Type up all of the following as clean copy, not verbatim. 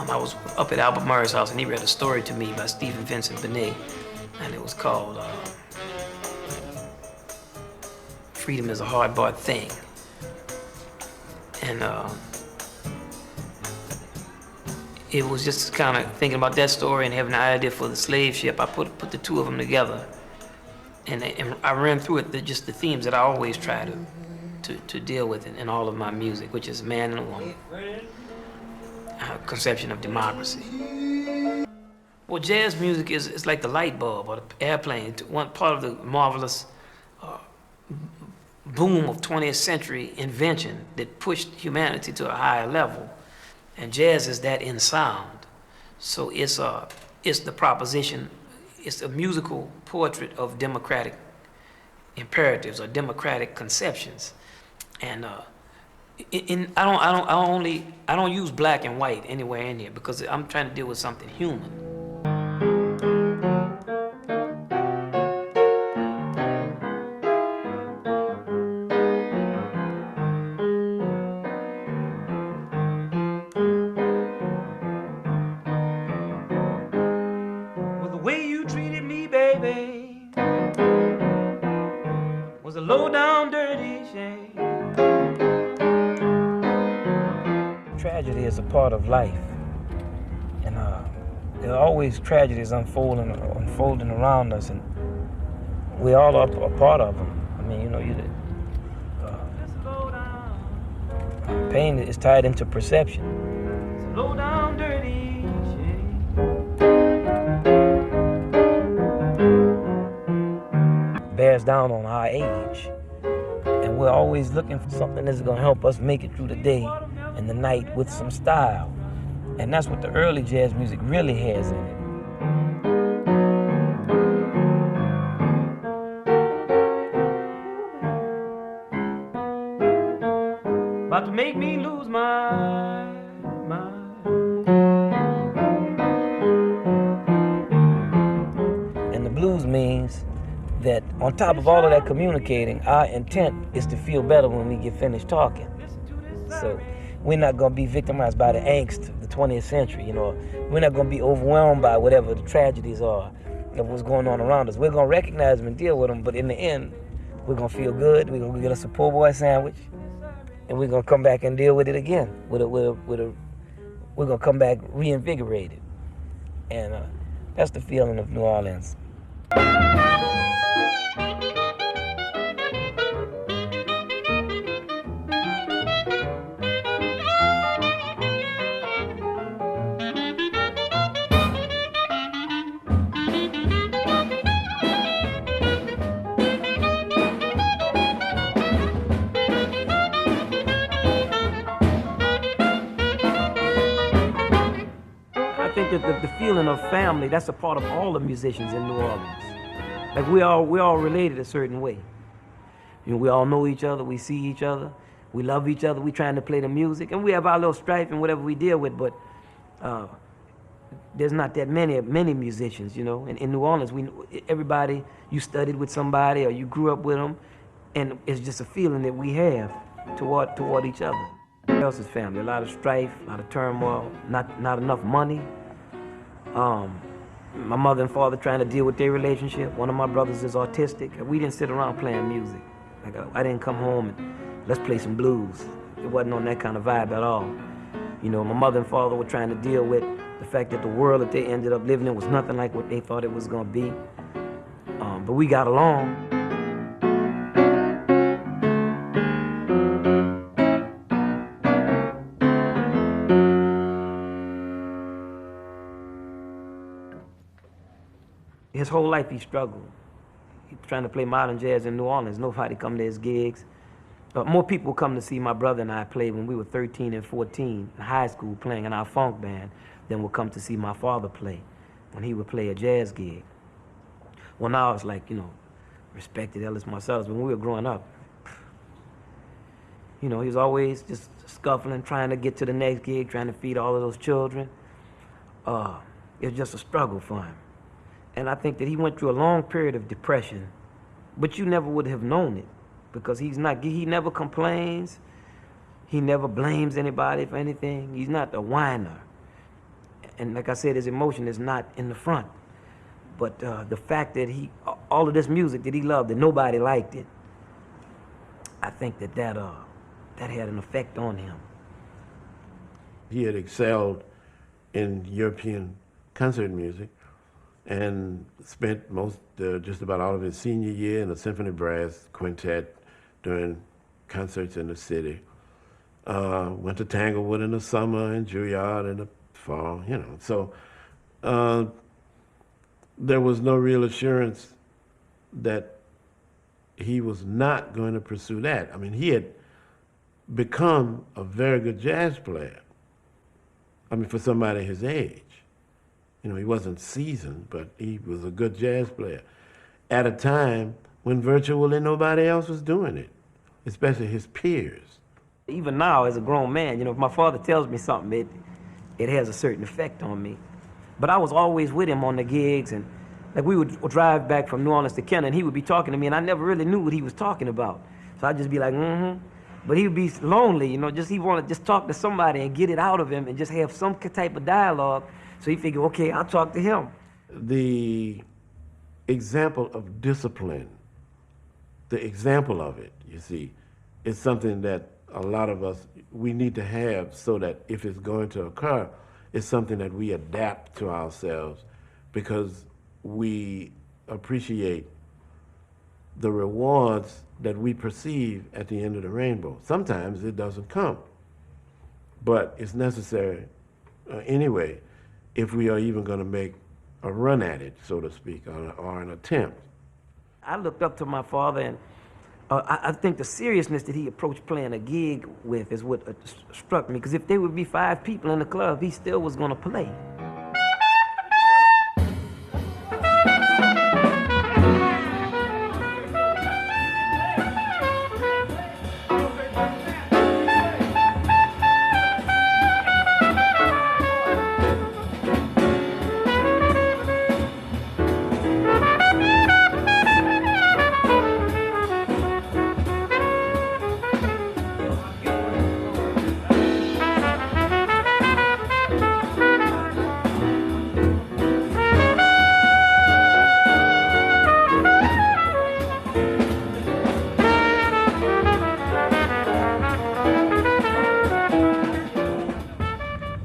I was up at Albert Murray's house, and he read a story to me by Stephen Vincent Benet, and it was called Freedom is a Hard-Bought Thing. And it was just kind of thinking about that story and having an idea for the slave ship. I put the two of them together, and I ran through it, just the themes that I always try to deal with in all of my music, which is man and a woman, conception of democracy. Well, jazz music is like the light bulb or the airplane, one part of the marvelous boom of 20th century invention that pushed humanity to a higher level. And jazz is that in sound. So it's the proposition, it's a musical portrait of democratic imperatives or democratic conceptions. And I don't use black and white anywhere in here because I'm trying to deal with something human. Well, the way you treated me, baby, was a low down dirty shame. Tragedy is a part of life, and there are always tragedies unfolding around us, and we all are a part of them. I mean, you know, pain is tied into perception. It's a low down dirty shame. Bears down on our age, and we're always looking for something that's going to help us make it through the day and the night with some style. And that's what the early jazz music really has in it. About to make me lose my mind. And the blues means that on top of all of that communicating, our intent is to feel better when we get finished talking. So we're not going to be victimized by the angst of the 20th century, you know. We're not going to be overwhelmed by whatever the tragedies are of what's going on around us. We're going to recognize them and deal with them, but in the end, we're going to feel good. We're going to get us a po' boy sandwich, and we're going to come back and deal with it again. We're going to come back reinvigorated. And that's the feeling of New Orleans. I think that the feeling of family, that's a part of all the musicians in New Orleans. Like we're all related a certain way. You know, we all know each other, we see each other, we love each other, we trying to play the music, and we have our little strife and whatever we deal with, but there's not that many musicians, you know. In New Orleans, everybody, you studied with somebody or you grew up with them, and it's just a feeling that we have toward each other. Everybody else's family, a lot of strife, a lot of turmoil, not enough money. My mother and father trying to deal with their relationship. One of my brothers is autistic. We didn't sit around playing music. Like I didn't come home and let's play some blues. It wasn't on that kind of vibe at all. You know, my mother and father were trying to deal with the fact that the world that they ended up living in was nothing like what they thought it was going to be. But we got along. His whole life he struggled. He was trying to play modern jazz in New Orleans. Nobody come to his gigs. More people come to see my brother and I play when we were 13 and 14 in high school playing in our funk band than would come to see my father play when he would play a jazz gig. Well, now it's like, you know, respected Ellis Marsalis. When we were growing up, you know, he was always just scuffling, trying to get to the next gig, trying to feed all of those children. It was just a struggle for him. And I think that he went through a long period of depression, but you never would have known it because he never complains. He never blames anybody for anything. He's not a whiner. and like I said, his emotion is not in the front. But the fact that all of this music that he loved, that nobody liked it, I think that had an effect on him. He had excelled in European concert music and spent just about all of his senior year in a symphony brass quintet doing concerts in the city. Went to Tanglewood in the summer and Juilliard in the fall, you know. So there was no real assurance that he was not going to pursue that. I mean, he had become a very good jazz player. I mean, for somebody his age. You know, he wasn't seasoned, but he was a good jazz player at a time when virtually nobody else was doing it, especially his peers. Even now, as a grown man, you know, if my father tells me something, it has a certain effect on me. But I was always with him on the gigs, and like we would drive back from New Orleans to Kenner, and he would be talking to me, and I never really knew what he was talking about. So I'd just be like, mm-hmm. But he would be lonely, you know, he wanted to just talk to somebody and get it out of him and just have some type of dialogue. So he figured, okay, I'll talk to him. The example of discipline, the example of it, you see, is something that a lot of us, we need to have so that if it's going to occur, it's something that we adapt to ourselves because we appreciate the rewards that we perceive at the end of the rainbow. Sometimes it doesn't come, but it's necessary anyway if we are even going to make a run at it, so to speak, or an attempt. I looked up to my father, and I think the seriousness that he approached playing a gig with is what struck me, because if there would be 5 people in the club, he still was going to play.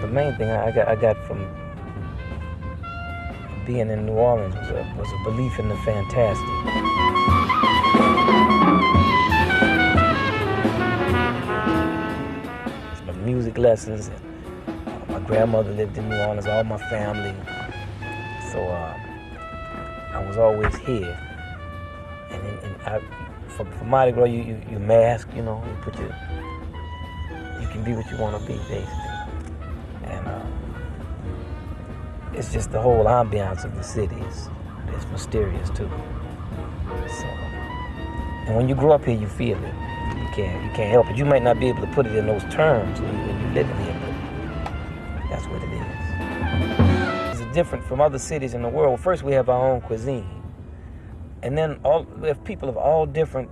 The main thing I got from being in New Orleans was a belief in the fantastic. It's my music lessons. And, my grandmother lived in New Orleans, all my family. So I was always here. And for Mardi Gras, you mask, you know, you can be what you want to be, basically. And it's just the whole ambiance of the city is mysterious too. So, and when you grow up here, you feel it. You can't help it. You might not be able to put it in those terms when you live here, but that's what it is. It's different from other cities in the world. First, we have our own cuisine, and then we have people of all different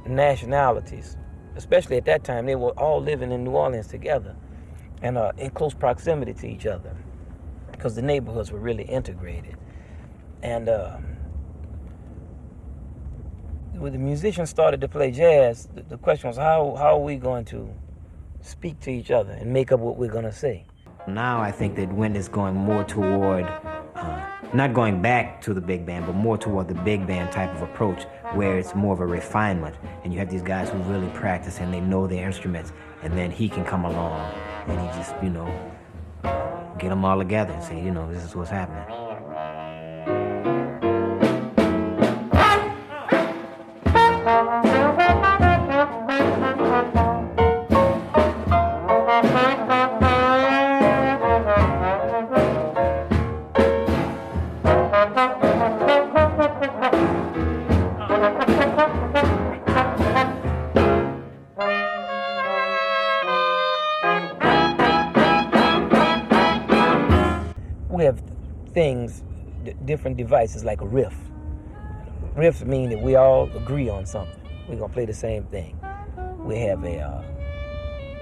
nationalities. Especially at that time, they were all living in New Orleans together and in close proximity to each other because the neighborhoods were really integrated. And when the musicians started to play jazz, the question was, how are we going to speak to each other and make up what we're going to say? Now I think that Wynton is going more toward, not going back to the big band, but more toward the big band type of approach where it's more of a refinement and you have these guys who really practice and they know their instruments, and then he can come along and he just, you know, get them all together and say, you know, this is what's happening. We have things, different devices like a riff. Riffs mean that we all agree on something. We're gonna play the same thing. We have a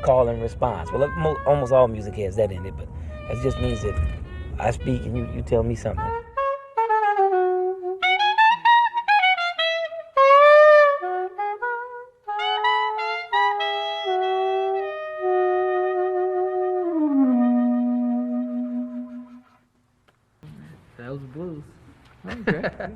call and response. Well, almost all music has that in it, but That just means that I speak and you tell me something. That was blues. Okay.